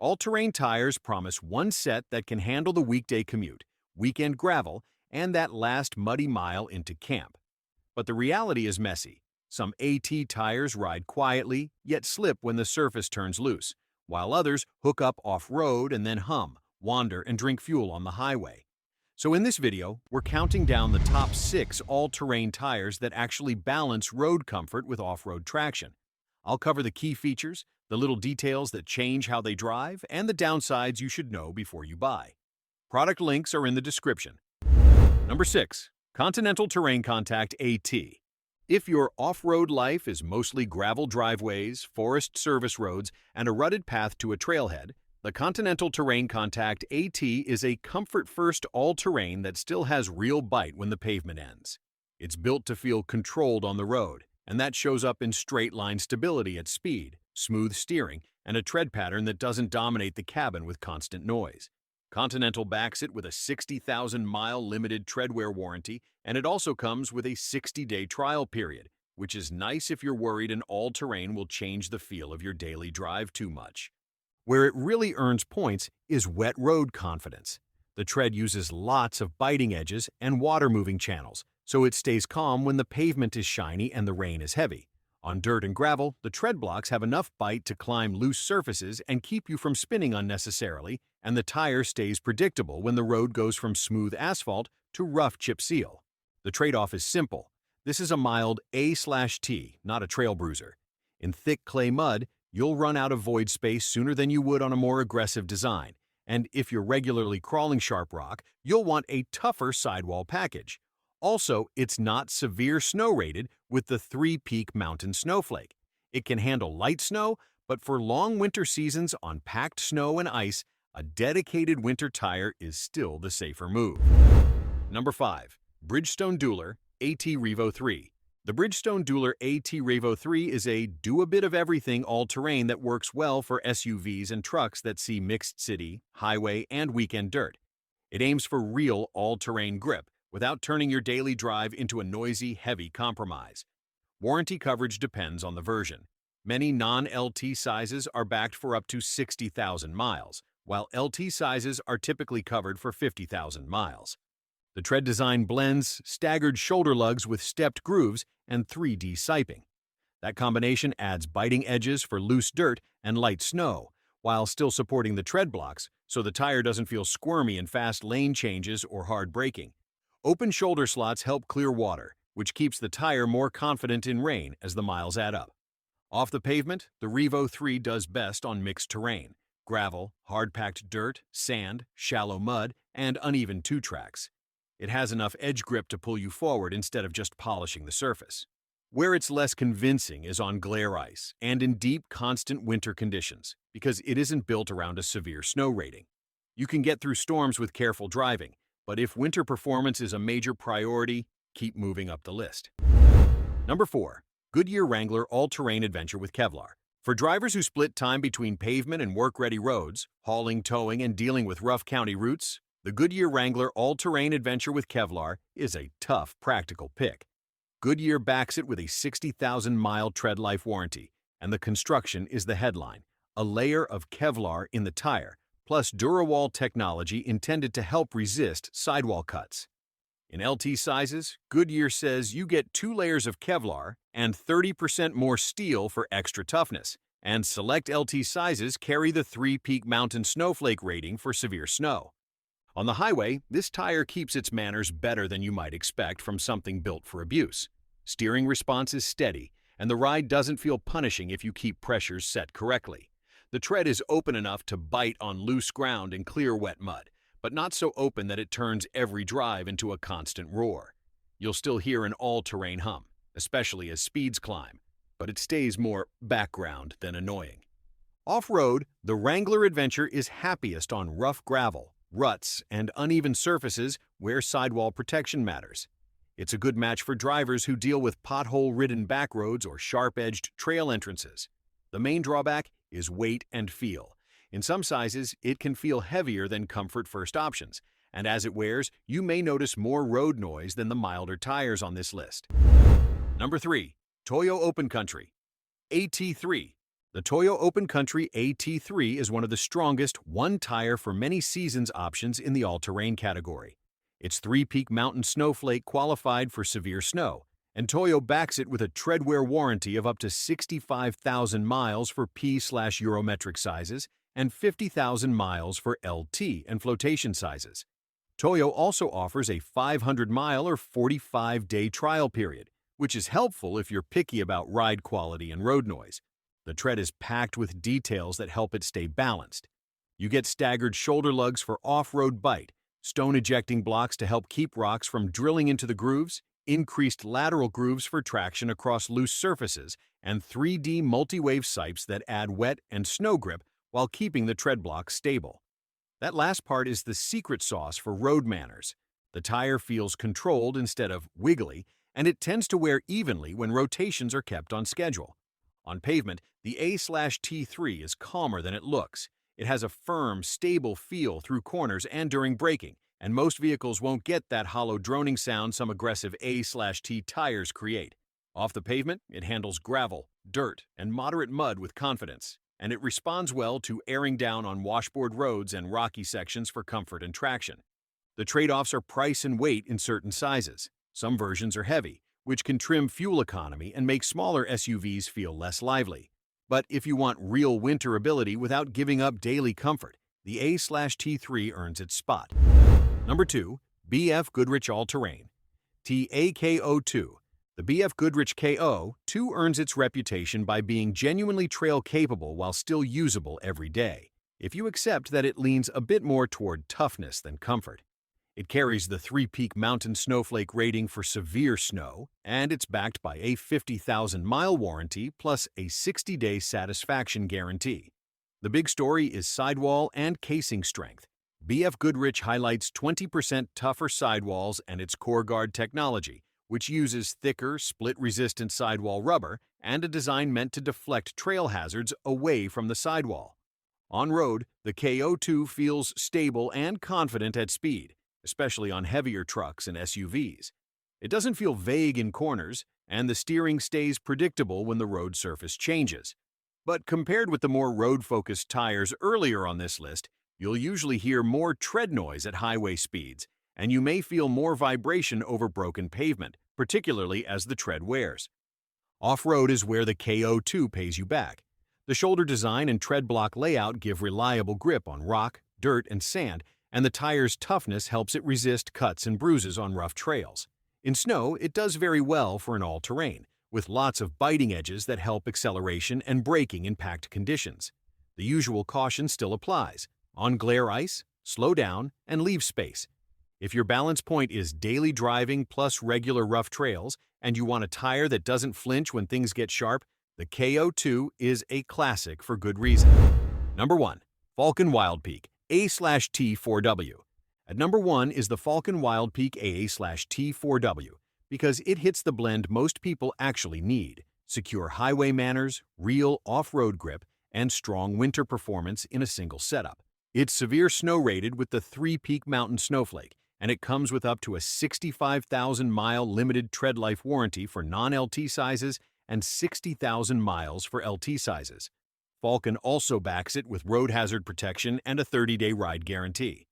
All-terrain tires promise one set that can handle the weekday commute, weekend gravel, and that last muddy mile into camp. But the reality is messy. Some AT tires ride quietly, yet slip when the surface turns loose, while others hook up off-road and then hum, wander, and drink fuel on the highway. So in this video, we're counting down the top 6 all-terrain tires that actually balance road comfort with off-road traction. I'll cover the key features, the little details that change how they drive, and the downsides you should know before you buy. Product links are in the description. Number 6. Continental TerrainContact A. If your off-road life is mostly gravel driveways, forest service roads, and a rutted path to a trailhead, the Continental TerrainContact A is a comfort-first all-terrain that still has real bite when the pavement ends. It's built to feel controlled on the road, and that shows up in straight-line stability at speed, smooth steering, and a tread pattern that doesn't dominate the cabin with constant noise. Continental backs it with a 60,000-mile limited treadwear warranty, and it also comes with a 60-day trial period, which is nice if you're worried an all-terrain will change the feel of your daily drive too much. Where it really earns points is wet road confidence. The tread uses lots of biting edges and water-moving channels, so it stays calm when the pavement is shiny and the rain is heavy. On dirt and gravel, the tread blocks have enough bite to climb loose surfaces and keep you from spinning unnecessarily, and the tire stays predictable when the road goes from smooth asphalt to rough chip seal. The trade-off is simple. This is a mild A/T, not a trail bruiser. In thick clay mud, you'll run out of void space sooner than you would on a more aggressive design, and if you're regularly crawling sharp rock, you'll want a tougher sidewall package. Also, it's not severe snow rated with the 3-peak mountain snowflake. It can handle light snow, but for long winter seasons on packed snow and ice, a dedicated winter tire is still the safer move. Number 5. Bridgestone Dueler AT Revo 3. The Bridgestone Dueler AT Revo 3 is a do-a-bit-of-everything all-terrain that works well for SUVs and trucks that see mixed city, highway, and weekend dirt. It aims for real all-terrain grip, without turning your daily drive into a noisy, heavy compromise. Warranty coverage depends on the version. Many non-LT sizes are backed for up to 60,000 miles, while LT sizes are typically covered for 50,000 miles. The tread design blends staggered shoulder lugs with stepped grooves and 3D siping. That combination adds biting edges for loose dirt and light snow, while still supporting the tread blocks, so the tire doesn't feel squirmy in fast lane changes or hard braking. Open shoulder slots help clear water, which keeps the tire more confident in rain as the miles add up. Off the pavement, the Revo 3 does best on mixed terrain: gravel, hard-packed dirt, sand, shallow mud, and uneven two-tracks. It has enough edge grip to pull you forward instead of just polishing the surface. Where it's less convincing is on glare ice and in deep, constant winter conditions, because it isn't built around a severe snow rating. You can get through storms with careful driving, but if winter performance is a major priority, keep moving up the list. Number 4. Goodyear Wrangler All-Terrain Adventure with Kevlar. For drivers who split time between pavement and work-ready roads, hauling, towing, and dealing with rough county routes, the Goodyear Wrangler All-Terrain Adventure with Kevlar is a tough, practical pick. Goodyear backs it with a 60,000-mile tread life warranty, and the construction is the headline: a layer of Kevlar in the tire, plus Durawall technology intended to help resist sidewall cuts. In LT sizes, Goodyear says you get 2 layers of Kevlar and 30% more steel for extra toughness, and select LT sizes carry the 3-peak mountain snowflake rating for severe snow. On the highway, this tire keeps its manners better than you might expect from something built for abuse. Steering response is steady, and the ride doesn't feel punishing if you keep pressures set correctly. The tread is open enough to bite on loose ground and clear wet mud, but not so open that it turns every drive into a constant roar. You'll still hear an all-terrain hum, especially as speeds climb, but it stays more background than annoying. Off-road, the Wrangler Adventure is happiest on rough gravel, ruts, and uneven surfaces where sidewall protection matters. It's a good match for drivers who deal with pothole-ridden backroads or sharp-edged trail entrances. The main drawback is weight and feel. In some sizes, it can feel heavier than comfort-first options, and as it wears, you may notice more road noise than the milder tires on this list. Number 3. Toyo Open Country AT3. The Toyo Open Country A T3 is one of the strongest one-tire for many seasons options in the all-terrain category. Its three-peak mountain snowflake qualified for severe snow, and Toyo backs it with a treadwear warranty of up to 65,000 miles for P/Eurometric sizes and 50,000 miles for LT and flotation sizes. Toyo also offers a 500-mile or 45-day trial period, which is helpful if you're picky about ride quality and road noise. The tread is packed with details that help it stay balanced. You get staggered shoulder lugs for off-road bite, stone ejecting blocks to help keep rocks from drilling into the grooves, increased lateral grooves for traction across loose surfaces, and 3D multi-wave sipes that add wet and snow grip while keeping the tread block stable. That last part is the secret sauce for road manners. The tire feels controlled instead of wiggly, and it tends to wear evenly when rotations are kept on schedule. On pavement, the A/T3 is calmer than it looks. It has a firm, stable feel through corners and during braking, and most vehicles won't get that hollow droning sound some aggressive A/T tires create. Off the pavement, it handles gravel, dirt, and moderate mud with confidence, and it responds well to airing down on washboard roads and rocky sections for comfort and traction. The trade-offs are price and weight in certain sizes. Some versions are heavy, which can trim fuel economy and make smaller SUVs feel less lively. But if you want real winter ability without giving up daily comfort, the A/T3 earns its spot. Number 2. BFGoodrich All-Terrain TAKO2. The BFGoodrich KO2 earns its reputation by being genuinely trail-capable while still usable every day, if you accept that it leans a bit more toward toughness than comfort. It carries the three-peak mountain snowflake rating for severe snow, and it's backed by a 50,000-mile warranty plus a 60-day satisfaction guarantee. The big story is sidewall and casing strength. BFGoodrich highlights 20% tougher sidewalls and its CoreGuard technology, which uses thicker, split-resistant sidewall rubber and a design meant to deflect trail hazards away from the sidewall. On road, the KO2 feels stable and confident at speed, especially on heavier trucks and SUVs. It doesn't feel vague in corners, and the steering stays predictable when the road surface changes. But compared with the more road-focused tires earlier on this list, you'll usually hear more tread noise at highway speeds, and you may feel more vibration over broken pavement, particularly as the tread wears. Off-road is where the KO2 pays you back. The shoulder design and tread block layout give reliable grip on rock, dirt, and sand, and the tire's toughness helps it resist cuts and bruises on rough trails. In snow, it does very well for an all-terrain, with lots of biting edges that help acceleration and braking in packed conditions. The usual caution still applies. On glare ice, slow down, and leave space. If your balance point is daily driving plus regular rough trails, and you want a tire that doesn't flinch when things get sharp, the KO2 is a classic for good reason. Number 1. Falken Wildpeak A/T4W. At number 1 is the Falken Wildpeak A/T4W because it hits the blend most people actually need: secure highway manners, real off-road grip, and strong winter performance in a single setup. It's severe snow rated with the three-peak mountain snowflake, and it comes with up to a 65,000-mile limited tread life warranty for non-LT sizes and 60,000 miles for LT sizes. Falken also backs it with road hazard protection and a 30-day ride guarantee.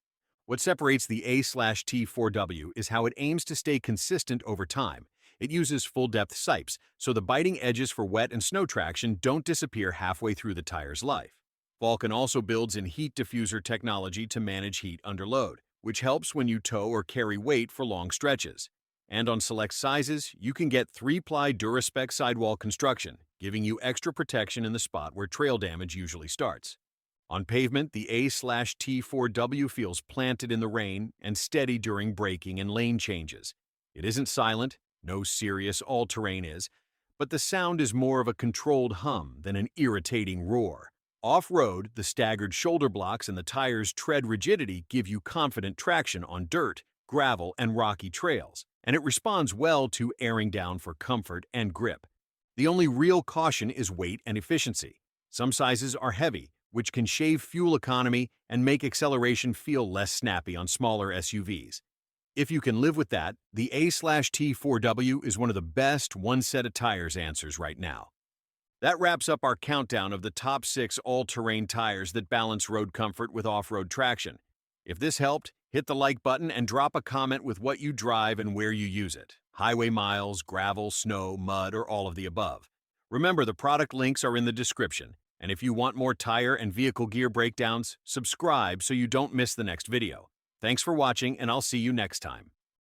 What separates the A/T4W is how it aims to stay consistent over time. It uses full-depth sipes, so the biting edges for wet and snow traction don't disappear halfway through the tire's life. Falken also builds in heat diffuser technology to manage heat under load, which helps when you tow or carry weight for long stretches. And on select sizes, you can get 3-ply Duraspec sidewall construction, giving you extra protection in the spot where trail damage usually starts. On pavement, the A/T4W feels planted in the rain and steady during braking and lane changes. It isn't silent, no serious all-terrain is, but the sound is more of a controlled hum than an irritating roar. Off-road, the staggered shoulder blocks and the tire's tread rigidity give you confident traction on dirt, gravel, and rocky trails, and it responds well to airing down for comfort and grip. The only real caution is weight and efficiency. Some sizes are heavy, which can shave fuel economy and make acceleration feel less snappy on smaller SUVs. If you can live with that, the A/T4W is one of the best one set of tires answers right now. That wraps up our countdown of the top 6 all-terrain tires that balance road comfort with off-road traction. If this helped, hit the like button and drop a comment with what you drive and where you use it. Highway miles, gravel, snow, mud, or all of the above. Remember, the product links are in the description. And if you want more tire and vehicle gear breakdowns, subscribe so you don't miss the next video. Thanks for watching, and I'll see you next time.